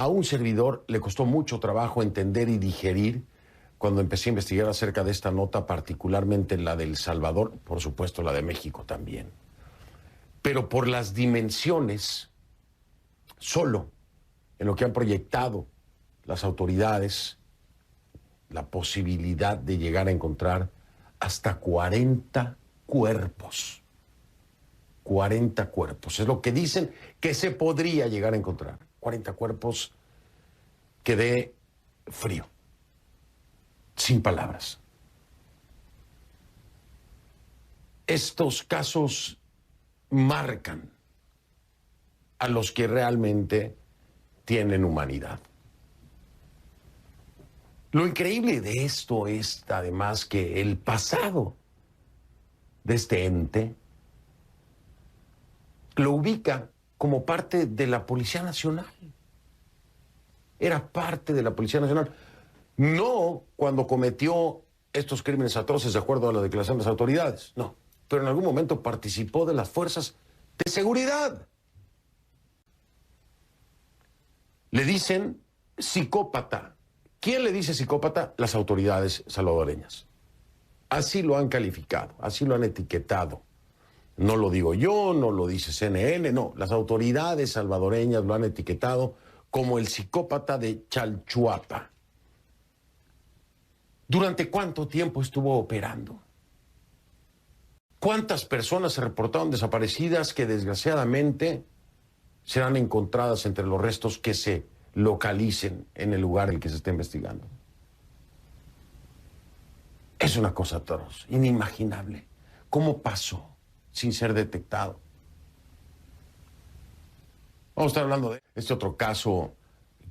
A un servidor le costó mucho trabajo entender y digerir cuando empecé a investigar acerca de esta nota, particularmente la de El Salvador, por supuesto la de México también. Pero por las dimensiones, solo en lo que han proyectado las autoridades, la posibilidad de llegar a encontrar hasta 40 cuerpos. 40 cuerpos. Es lo que dicen que se podría llegar a encontrar. 40 cuerpos. Quedé frío. Sin palabras. Estos casos marcan a los que realmente tienen humanidad. Lo increíble de esto es, además, que el pasado de este ente lo ubica como parte de la Policía Nacional. Era parte de la Policía Nacional. No cuando cometió estos crímenes atroces de acuerdo a la declaración de las autoridades, no. Pero en algún momento participó de las fuerzas de seguridad. Le dicen psicópata. ¿Quién le dice psicópata? Las autoridades salvadoreñas. Así lo han calificado, así lo han etiquetado. No lo digo yo, no lo dice CNN, no. Las autoridades salvadoreñas lo han etiquetado como el psicópata de Chalchuapa. ¿Durante cuánto tiempo estuvo operando? ¿Cuántas personas se reportaron desaparecidas que desgraciadamente serán encontradas entre los restos que se localicen en el lugar en el que se está investigando? Es una cosa atroz, inimaginable. ¿Cómo pasó sin ser detectado? Vamos a estar hablando de este otro caso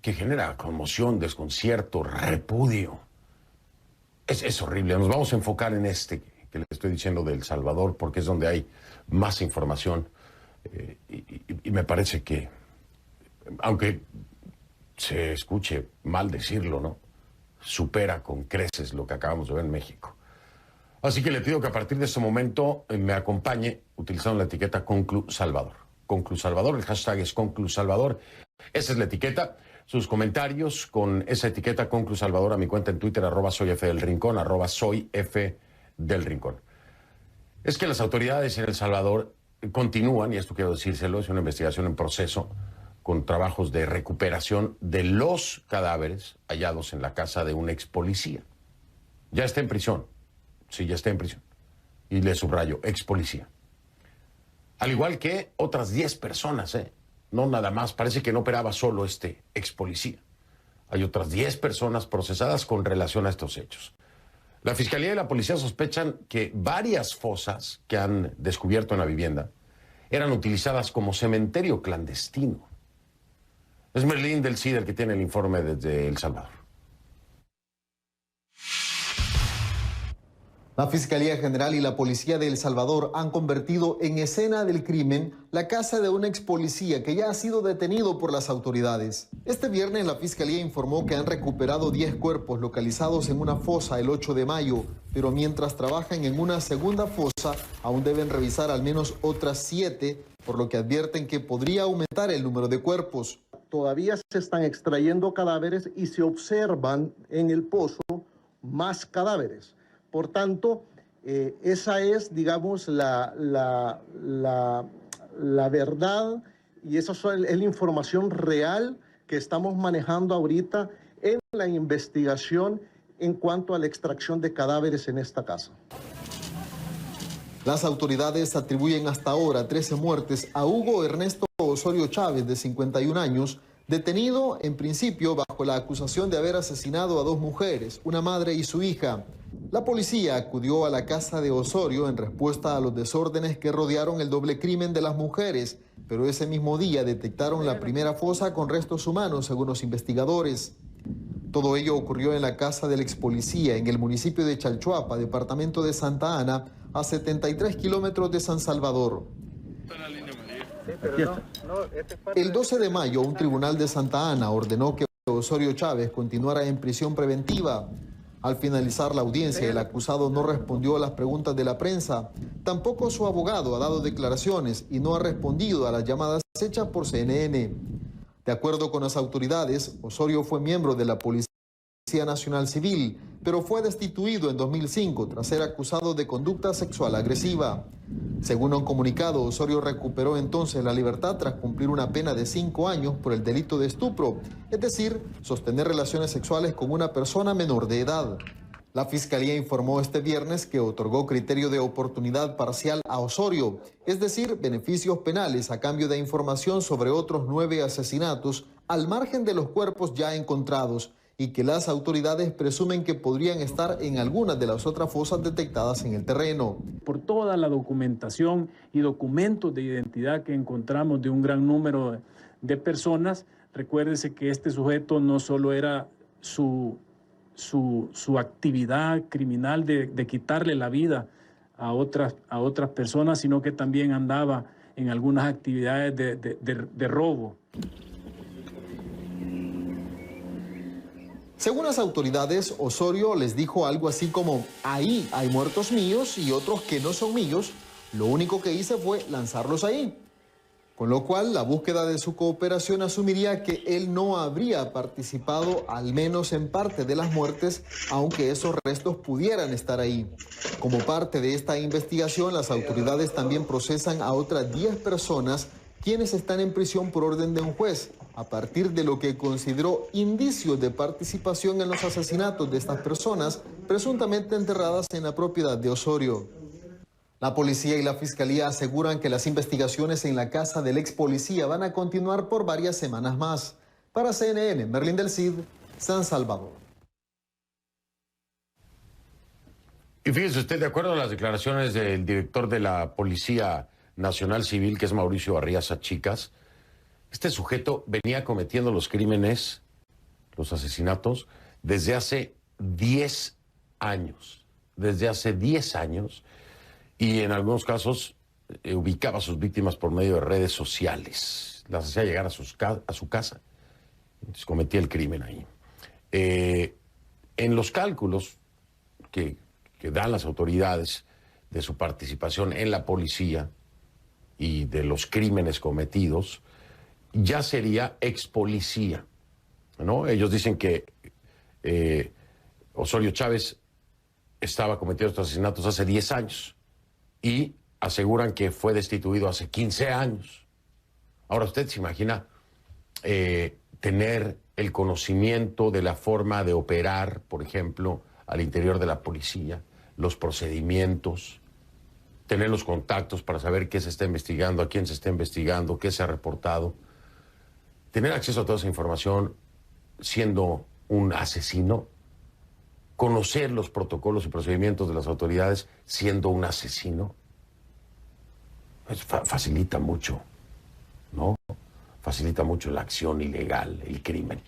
que genera conmoción, desconcierto, repudio. Es horrible. Nos vamos a enfocar en este que le estoy diciendo de El Salvador porque es donde hay más información y me parece que, aunque se escuche mal decirlo, ¿no?, supera con creces lo que acabamos de ver en México. Así que le pido que a partir de este momento me acompañe utilizando la etiqueta ConcluSalvador. ConcluSalvador, el hashtag es ConcluSalvador. Esa es la etiqueta. Sus comentarios con esa etiqueta ConcluSalvador a mi cuenta en Twitter, @soyfdelrincón, @soyfdelrincón. Es que las autoridades en El Salvador continúan, y esto quiero decírselo, es una investigación en proceso, con trabajos de recuperación de los cadáveres hallados en la casa de un ex policía. Ya está en prisión. Sí, ya está en prisión. Y le subrayo, ex policía. Al igual que otras 10 personas, no nada más. Parece que no operaba solo este ex policía. Hay otras 10 personas procesadas con relación a estos hechos. La Fiscalía y la Policía sospechan que varias fosas que han descubierto en la vivienda eran utilizadas como cementerio clandestino. Es Merlín del CIDE el que tiene el informe desde El Salvador. La Fiscalía General y la Policía de El Salvador han convertido en escena del crimen la casa de un ex policía que ya ha sido detenido por las autoridades. Este viernes la Fiscalía informó que han recuperado 10 cuerpos localizados en una fosa el 8 de mayo, pero mientras trabajan en una segunda fosa, aún deben revisar al menos otras 7, por lo que advierten que podría aumentar el número de cuerpos. Todavía se están extrayendo cadáveres y se observan en el pozo más cadáveres. Por tanto, esa es, digamos, la verdad y esa es la información real que estamos manejando ahorita en la investigación en cuanto a la extracción de cadáveres en esta casa. Las autoridades atribuyen hasta ahora 13 muertes a Hugo Ernesto Osorio Chávez, de 51 años, detenido en principio bajo la acusación de haber asesinado a 2 mujeres, una madre y su hija. La policía acudió a la casa de Osorio en respuesta a los desórdenes que rodearon el doble crimen de las mujeres, pero ese mismo día detectaron la primera fosa con restos humanos, según los investigadores. Todo ello ocurrió en la casa del ex policía en el municipio de Chalchuapa, departamento de Santa Ana, a 73 kilómetros de San Salvador. El 12 de mayo, un tribunal de Santa Ana ordenó que Osorio Chávez continuara en prisión preventiva. Al finalizar la audiencia, el acusado no respondió a las preguntas de la prensa. Tampoco su abogado ha dado declaraciones y no ha respondido a las llamadas hechas por CNN. De acuerdo con las autoridades, Osorio fue miembro de la Policía Nacional Civil, pero fue destituido en 2005 tras ser acusado de conducta sexual agresiva. Según un comunicado, Osorio recuperó entonces la libertad tras cumplir una pena de 5 años por el delito de estupro, es decir, sostener relaciones sexuales con una persona menor de edad. La Fiscalía informó este viernes que otorgó criterio de oportunidad parcial a Osorio, es decir, beneficios penales a cambio de información sobre otros 9 asesinatos al margen de los cuerpos ya encontrados y que las autoridades presumen que podrían estar en algunas de las otras fosas detectadas en el terreno. Por toda la documentación y documentos de identidad que encontramos de un gran número de personas, recuérdese que este sujeto no solo era su actividad criminal de quitarle la vida a otras personas, sino que también andaba en algunas actividades de robo. Según las autoridades, Osorio les dijo algo así como: ahí hay muertos míos y otros que no son míos, lo único que hice fue lanzarlos ahí. Con lo cual, la búsqueda de su cooperación asumiría que él no habría participado, al menos en parte, de las muertes, aunque esos restos pudieran estar ahí. Como parte de esta investigación, las autoridades también procesan a otras 10 personas quienes están en prisión por orden de un juez, a partir de lo que consideró indicios de participación en los asesinatos de estas personas, presuntamente enterradas en la propiedad de Osorio. La policía y la fiscalía aseguran que las investigaciones en la casa del ex policía van a continuar por varias semanas más. Para CNN, Merlin del Cid, San Salvador. Y fíjese usted, de acuerdo a las declaraciones del director de la Policía Nacional Civil, que es Mauricio Arriaza Chicas, este sujeto venía cometiendo los crímenes, los asesinatos, desde hace 10 años. Desde hace 10 años. Y en algunos casos ubicaba a sus víctimas por medio de redes sociales. Las hacía llegar a su casa. Entonces cometía el crimen ahí. En los cálculos que dan las autoridades de su participación en la policía y de los crímenes cometidos, ya sería ex policía, ¿no? Ellos dicen que Osorio Chávez estaba cometiendo estos asesinatos hace 10 años. Y aseguran que fue destituido hace 15 años. Ahora usted se imagina tener el conocimiento de la forma de operar, por ejemplo, al interior de la policía, los procedimientos, tener los contactos para saber qué se está investigando, a quién se está investigando, qué se ha reportado, tener acceso a toda esa información siendo un asesino, conocer los protocolos y procedimientos de las autoridades siendo un asesino, pues facilita mucho, ¿no? Facilita mucho la acción ilegal, el crimen.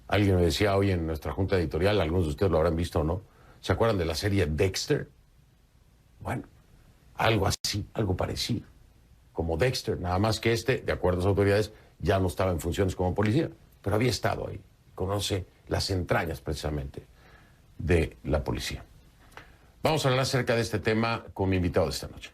Alguien me decía hoy en nuestra junta editorial, algunos de ustedes lo habrán visto o no, ¿se acuerdan de la serie Dexter? Bueno, algo así, algo parecido, como Dexter, nada más que de acuerdo a las autoridades, ya no estaba en funciones como policía, pero había estado ahí, conoce las entrañas precisamente de la policía. Vamos a hablar acerca de este tema con mi invitado de esta noche.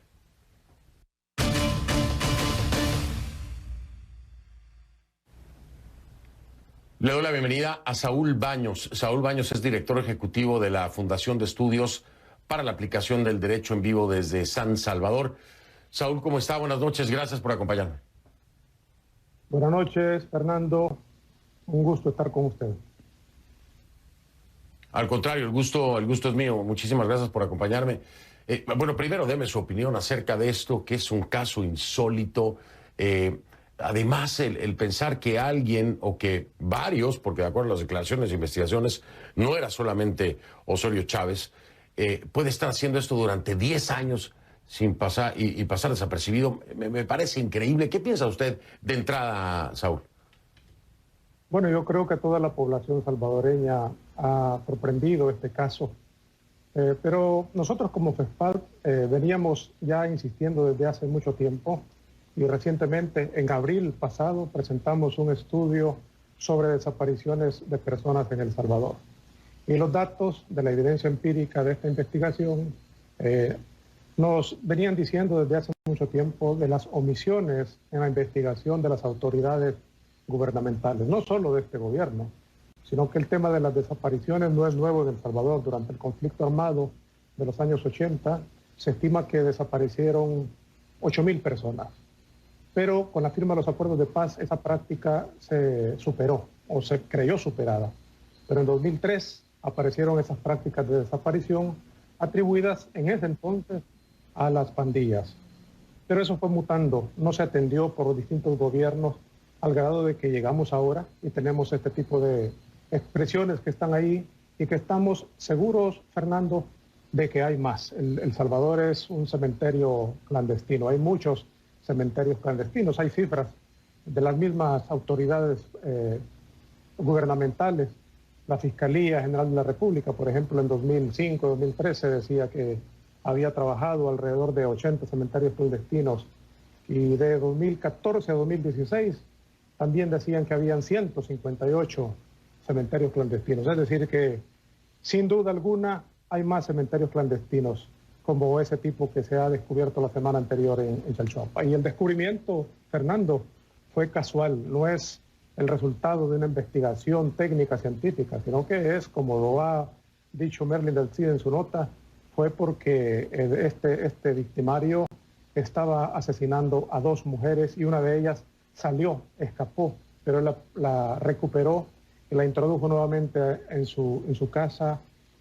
Le doy la bienvenida a Saúl Baños. Saúl Baños es director ejecutivo de la Fundación de Estudios para la Aplicación del Derecho en Vivo desde San Salvador. Saúl, ¿cómo está? Buenas noches, gracias por acompañarme. Buenas noches, Fernando. Un gusto estar con usted. Al contrario, el gusto es mío. Muchísimas gracias por acompañarme. Bueno, primero deme su opinión acerca de esto, que es un caso insólito. Además, el pensar que alguien o que varios, porque de acuerdo a las declaraciones e investigaciones, no era solamente Osorio Chávez, puede estar haciendo esto durante 10 años sin pasar y pasar desapercibido. Me parece increíble. ¿Qué piensa usted de entrada, Saúl? Bueno, yo creo que toda la población salvadoreña ha sorprendido este caso, pero nosotros como FESPAD veníamos ya insistiendo desde hace mucho tiempo y recientemente, en abril pasado, presentamos un estudio sobre desapariciones de personas en El Salvador. Y los datos de la evidencia empírica de esta investigación nos venían diciendo desde hace mucho tiempo de las omisiones en la investigación de las autoridades gubernamentales, no solo de este gobierno, sino que el tema de las desapariciones no es nuevo en El Salvador. Durante el conflicto armado de los años 80, se estima que desaparecieron 8.000 personas. Pero con la firma de los acuerdos de paz, esa práctica se superó o se creyó superada. Pero en 2003 aparecieron esas prácticas de desaparición atribuidas en ese entonces a las pandillas. Pero eso fue mutando, no se atendió por los distintos gobiernos al grado de que llegamos ahora y tenemos este tipo de expresiones que están ahí y que estamos seguros, Fernando, de que hay más. El Salvador es un cementerio clandestino, hay muchos cementerios clandestinos, hay cifras de las mismas autoridades gubernamentales. La Fiscalía General de la República, por ejemplo, en 2005, 2013 decía que había trabajado alrededor de 80 cementerios clandestinos y de 2014 a 2016 también decían que habían 158 cementerios clandestinos. Es decir que, sin duda alguna, hay más cementerios clandestinos como ese tipo que se ha descubierto la semana anterior en Chalchuapa. Y el descubrimiento, Fernando, fue casual, no es el resultado de una investigación técnica científica, sino que es, como lo ha dicho Merlin del Cid en su nota, fue porque este victimario estaba asesinando a 2 mujeres y una de ellas salió, escapó, pero él la recuperó y la introdujo nuevamente en su casa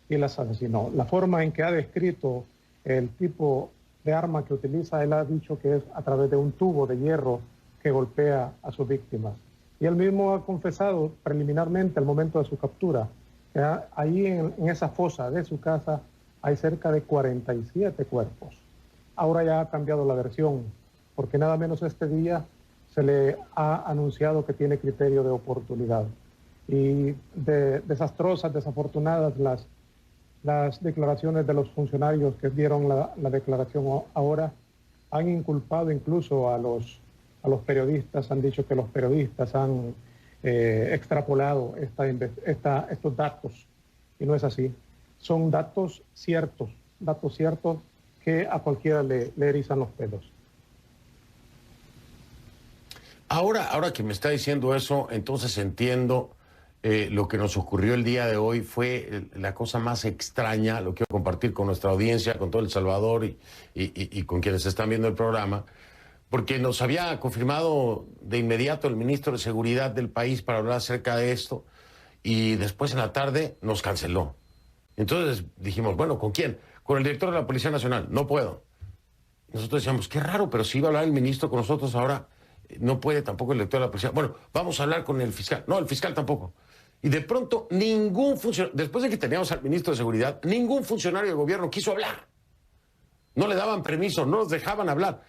y las asesinó. La forma en que ha descrito el tipo de arma que utiliza, él ha dicho que es a través de un tubo de hierro que golpea a sus víctimas. Y él mismo ha confesado preliminarmente al momento de su captura que ahí en esa fosa de su casa hay cerca de 47 cuerpos. Ahora ya ha cambiado la versión, porque nada menos este día se le ha anunciado que tiene criterio de oportunidad. Y desastrosas, desafortunadas las declaraciones de los funcionarios que dieron la declaración ahora, han inculpado incluso a los periodistas, han dicho que los periodistas han extrapolado estos datos, y no es así. Son datos ciertos que a cualquiera le erizan los pelos. Ahora que me está diciendo eso, entonces entiendo lo que nos ocurrió el día de hoy. Fue la cosa más extraña, lo quiero compartir con nuestra audiencia, con todo El Salvador y con quienes están viendo el programa, porque nos había confirmado de inmediato el ministro de Seguridad del país para hablar acerca de esto, y después en la tarde nos canceló. Entonces dijimos, bueno, ¿con quién? Con el director de la Policía Nacional. No puedo. Nosotros decíamos, qué raro, pero si iba a hablar el ministro con nosotros ahora, no puede tampoco el director de la Policía. Bueno, vamos a hablar con el fiscal. No, el fiscal tampoco. Y de pronto ningún funcionario, después de que teníamos al ministro de Seguridad, ningún funcionario del gobierno quiso hablar. No le daban permiso, no nos dejaban hablar.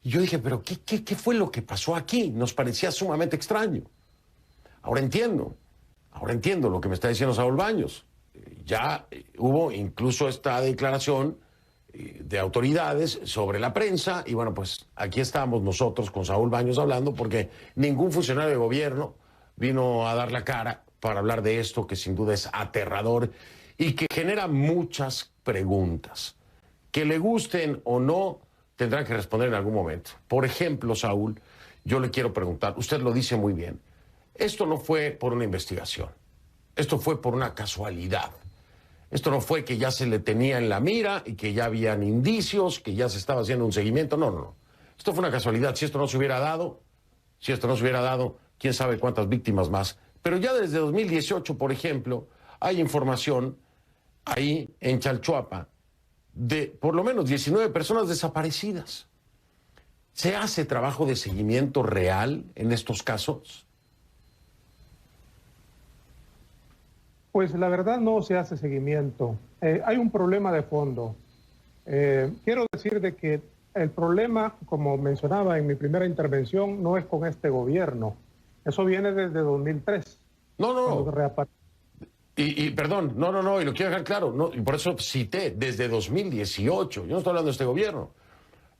Y yo dije, pero ¿qué fue lo que pasó aquí? Nos parecía sumamente extraño. Ahora entiendo lo que me está diciendo Saúl Baños. Ya hubo incluso esta declaración de autoridades sobre la prensa, y bueno, pues aquí estamos nosotros con Saúl Baños hablando, porque ningún funcionario de gobierno vino a dar la cara para hablar de esto, que sin duda es aterrador y que genera muchas preguntas. Que le gusten o no, tendrán que responder en algún momento. Por ejemplo, Saúl, yo le quiero preguntar, usted lo dice muy bien, esto no fue por una investigación, esto fue por una casualidad. Esto no fue que ya se le tenía en la mira y que ya habían indicios, que ya se estaba haciendo un seguimiento. No. Esto fue una casualidad. Si esto no se hubiera dado, quién sabe cuántas víctimas más. Pero ya desde 2018, por ejemplo, hay información ahí en Chalchuapa de por lo menos 19 personas desaparecidas. ¿Se hace trabajo de seguimiento real en estos casos? Pues la verdad no se hace seguimiento. Hay un problema de fondo. Quiero decir de que el problema, como mencionaba en mi primera intervención, no es con este gobierno. Eso viene desde 2003. No. Perdón, y lo quiero dejar claro, no, y por eso cité desde 2018. Yo no estoy hablando de este gobierno.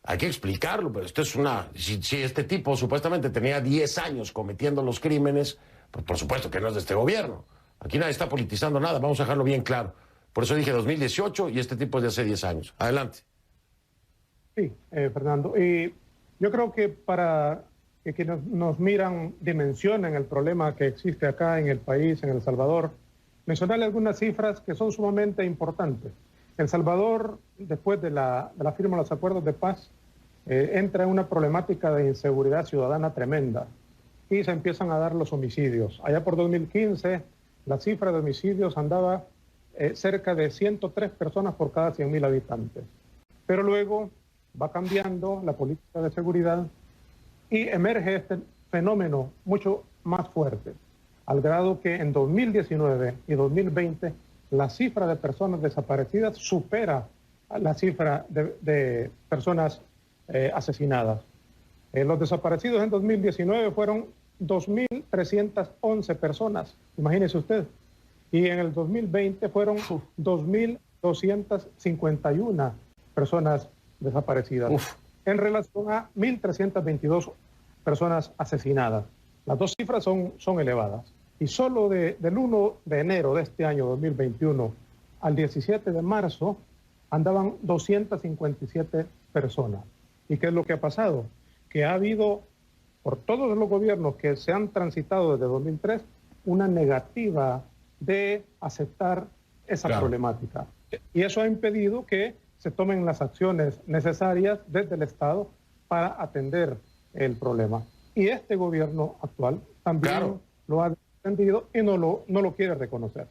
Hay que explicarlo, pero esto es si este tipo supuestamente tenía 10 años cometiendo los crímenes, pues por supuesto que no es de este gobierno. Aquí nadie está politizando nada, vamos a dejarlo bien claro. Por eso dije 2018 y este tipo es de hace 10 años. Adelante. Sí, Fernando. Y yo creo que para que quienes nos miran dimensionen el problema que existe acá en el país, en El Salvador, mencionarle algunas cifras que son sumamente importantes. El Salvador, después de la firma de los acuerdos de paz, entra en una problemática de inseguridad ciudadana tremenda y se empiezan a dar los homicidios. Allá por 2015, la cifra de homicidios andaba cerca de 103 personas por cada 100.000 habitantes. Pero luego va cambiando la política de seguridad y emerge este fenómeno mucho más fuerte, al grado que en 2019 y 2020 la cifra de personas desaparecidas supera la cifra de personas asesinadas. Los desaparecidos en 2019 fueron 2.311 personas, imagínese usted, y en el 2020 fueron 2.251 personas desaparecidas, en relación a 1.322 personas asesinadas. Las dos cifras son elevadas. Y solo del 1 de enero de este año 2021 al 17 de marzo andaban 257 personas. ¿Y qué es lo que ha pasado? Que ha habido, por todos los gobiernos que se han transitado desde 2003, una negativa de aceptar esa problemática. Y eso ha impedido que se tomen las acciones necesarias desde el Estado para atender el problema. Y este gobierno actual también lo ha entendido y no lo quiere reconocer.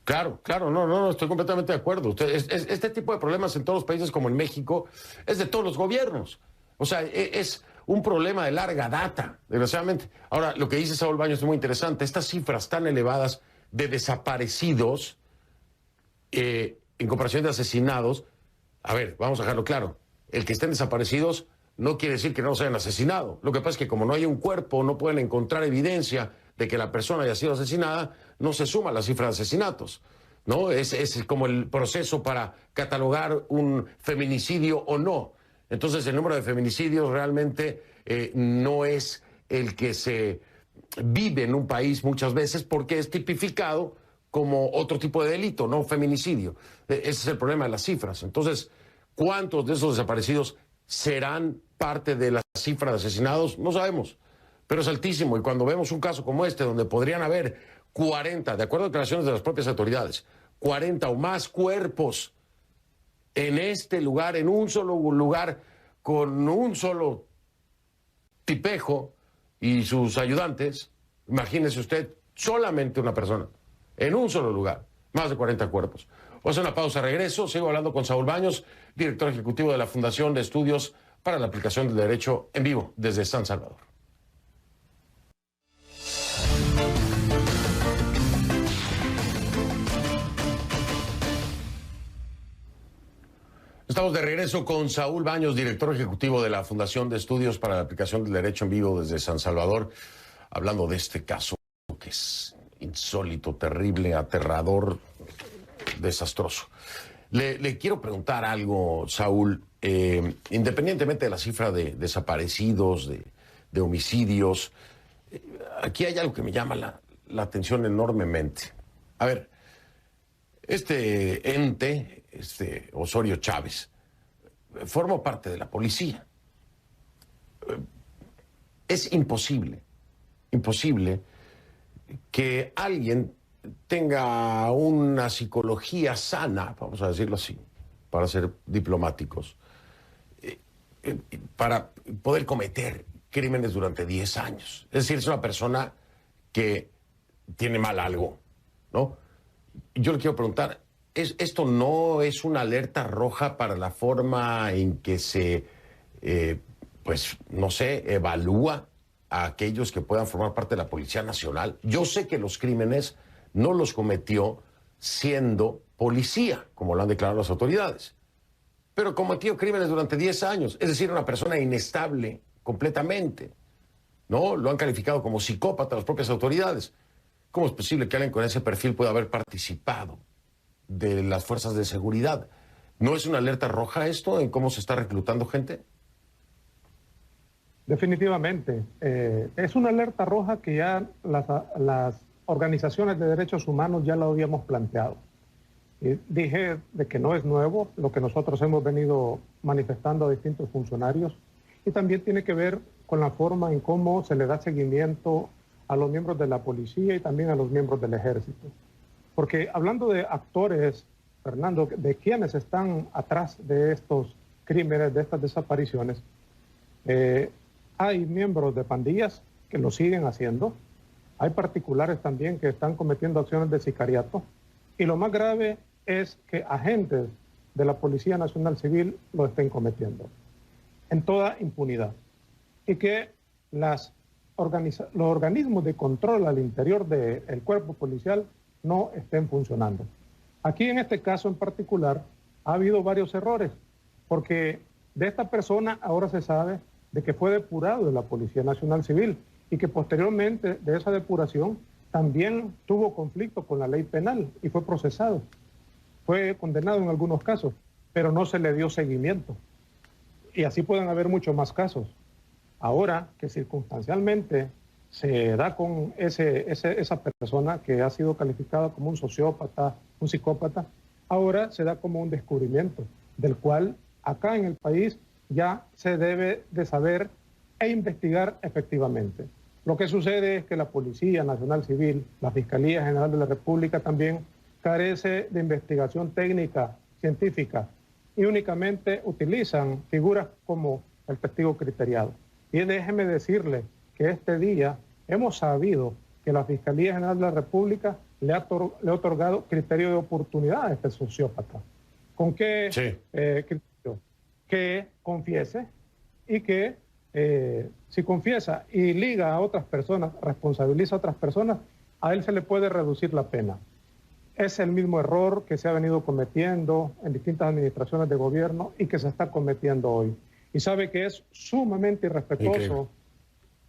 Claro, no, estoy completamente de acuerdo. Este tipo de problemas en todos los países como en México es de todos los gobiernos. O sea, es un problema de larga data, desgraciadamente. Ahora, lo que dice Saúl Baños es muy interesante. Estas cifras tan elevadas de desaparecidos en comparación de asesinados, a ver, vamos a dejarlo claro. El que estén desaparecidos no quiere decir que no se hayan asesinado. Lo que pasa es que como no hay un cuerpo, no pueden encontrar evidencia de que la persona haya sido asesinada, no se suma la cifra de asesinatos, ¿no? Es como el proceso para catalogar un feminicidio o no. Entonces el número de feminicidios realmente no es el que se vive en un país muchas veces porque es tipificado como otro tipo de delito, no feminicidio. Ese es el problema de las cifras. Entonces, ¿cuántos de esos desaparecidos serán parte de la cifra de asesinados? No sabemos, pero es altísimo. Y cuando vemos un caso como este, donde podrían haber 40, de acuerdo a declaraciones de las propias autoridades, 40 o más cuerpos en este lugar, en un solo lugar, con un solo tipejo y sus ayudantes, imagínese usted, solamente una persona, en un solo lugar, más de 40 cuerpos. Vamos a hacer una pausa, regreso, sigo hablando con Saúl Baños, director ejecutivo de la Fundación de Estudios para la Aplicación del Derecho, en vivo desde San Salvador. Estamos de regreso con Saúl Baños, director ejecutivo de la Fundación de Estudios para la Aplicación del Derecho, en vivo desde San Salvador, hablando de este caso que es insólito, terrible, aterrador, desastroso. Le quiero preguntar algo, Saúl. Independientemente de la cifra de desaparecidos, de homicidios, aquí hay algo que me llama la atención enormemente. A ver, este ente, Osorio Chávez, forma parte de la policía. Es imposible que alguien tenga una psicología sana, vamos a decirlo así, para ser diplomáticos, para poder cometer crímenes durante 10 años. Es decir, es una persona que tiene mal algo, ¿no? Yo le quiero preguntar, ¿esto no es una alerta roja para la forma en que se, pues, no sé, evalúa a aquellos que puedan formar parte de la Policía Nacional? Yo sé que los crímenes no los cometió siendo policía, como lo han declarado las autoridades, pero cometió crímenes durante 10 años, es decir, una persona inestable completamente, ¿no? Lo han calificado como psicópata las propias autoridades. ¿Cómo es posible que alguien con ese perfil pueda haber participado de las fuerzas de seguridad? ¿No es una alerta roja esto en cómo se está reclutando gente? Definitivamente. Es una alerta roja que ya las organizaciones de derechos humanos ya lo habíamos planteado. Dije de que no es nuevo lo que nosotros hemos venido manifestando a distintos funcionarios y también tiene que ver con la forma en cómo se le da seguimiento a los miembros de la policía y también a los miembros del ejército. Porque hablando de actores, Fernando, de quienes están atrás de estos crímenes, de estas desapariciones, hay miembros de pandillas que lo siguen haciendo, hay particulares también que están cometiendo acciones de sicariato, y lo más grave es que agentes de la Policía Nacional Civil lo estén cometiendo en toda impunidad, y que los organismos de control al interior del cuerpo policial no estén funcionando. Aquí en este caso en particular ha habido varios errores, porque de esta persona ahora se sabe de que fue depurado de la Policía Nacional Civil y que posteriormente de esa depuración también tuvo conflicto con la ley penal y fue procesado. Fue condenado en algunos casos, pero no se le dio seguimiento. Y así pueden haber muchos más casos. Ahora que circunstancialmente se da con esa persona que ha sido calificada como un sociópata, un psicópata, ahora se da como un descubrimiento, del cual acá en el país ya se debe de saber e investigar efectivamente. Lo que sucede es que la Policía Nacional Civil, la Fiscalía General de la República también carece de investigación técnica, científica, y únicamente utilizan figuras como el testigo criteriado. Y déjeme decirle que este día hemos sabido que la Fiscalía General de la República le ha otorgado criterio de oportunidad a este sociópata. ¿Con qué criterio? Que confiese y que si confiesa y liga a otras personas, responsabiliza a otras personas, a él se le puede reducir la pena. Es el mismo error que se ha venido cometiendo en distintas administraciones de gobierno y que se está cometiendo hoy. Y sabe que es sumamente irrespetuoso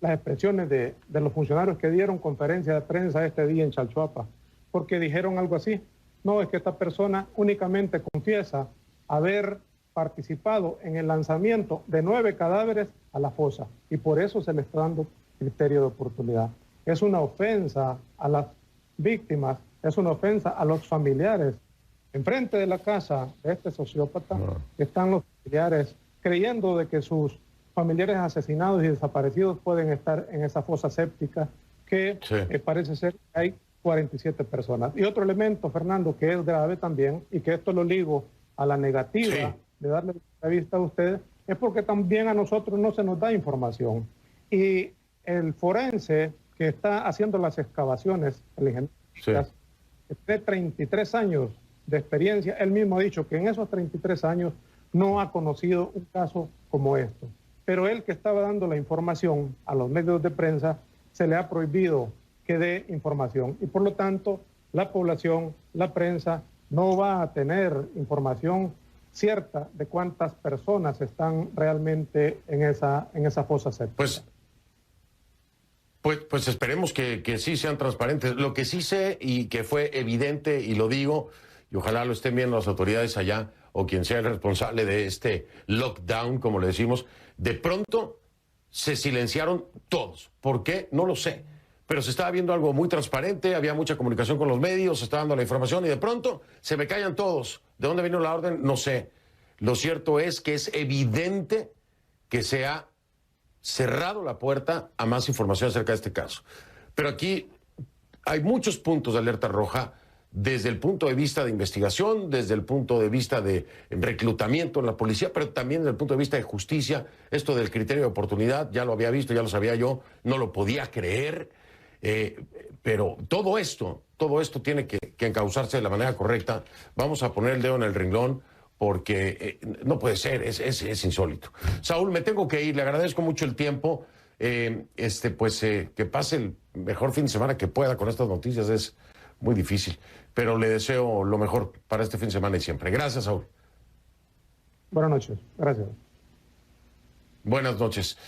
las expresiones de los funcionarios que dieron conferencia de prensa este día en Chalchuapa, porque dijeron algo así: no, es que esta persona únicamente confiesa haber participado en el lanzamiento de 9 cadáveres a la fosa y por eso se le está dando criterio de oportunidad. Es una ofensa a las víctimas, es una ofensa a los familiares. Enfrente de la casa de este sociópata están los familiares creyendo de que sus familiares asesinados y desaparecidos pueden estar en esa fosa séptica que parece ser que hay 47 personas. Y otro elemento, Fernando, que es grave también, y que esto lo ligo a la negativa de darle la vista a ustedes, es porque también a nosotros no se nos da información. Y el forense que está haciendo las excavaciones, el ingeniero, de 33 años de experiencia, él mismo ha dicho que en esos 33 años no ha conocido un caso como esto. Pero él, que estaba dando la información a los medios de prensa, se le ha prohibido que dé información. Y por lo tanto, la población, la prensa, no va a tener información cierta de cuántas personas están realmente en esa fosa séptica. Pues esperemos que sí sean transparentes. Lo que sí sé y que fue evidente, y lo digo, y ojalá lo estén viendo las autoridades allá, o quien sea el responsable de este lockdown, como le decimos, de pronto se silenciaron todos. ¿Por qué? No lo sé. Pero se estaba viendo algo muy transparente, había mucha comunicación con los medios, se estaba dando la información y de pronto se me callan todos. ¿De dónde vino la orden? No sé. Lo cierto es que es evidente que se ha cerrado la puerta a más información acerca de este caso. Pero aquí hay muchos puntos de alerta roja desde el punto de vista de investigación, desde el punto de vista de reclutamiento en la policía, pero también desde el punto de vista de justicia. Esto del criterio de oportunidad, ya lo había visto, ya lo sabía yo, no lo podía creer. Pero todo esto tiene que encauzarse de la manera correcta. Vamos a poner el dedo en el renglón porque no puede ser, es insólito. Saúl, me tengo que ir, le agradezco mucho el tiempo. Que pase el mejor fin de semana que pueda con estas noticias, es muy difícil, pero le deseo lo mejor para este fin de semana y siempre. Gracias, Saúl. Buenas noches, gracias. Buenas noches.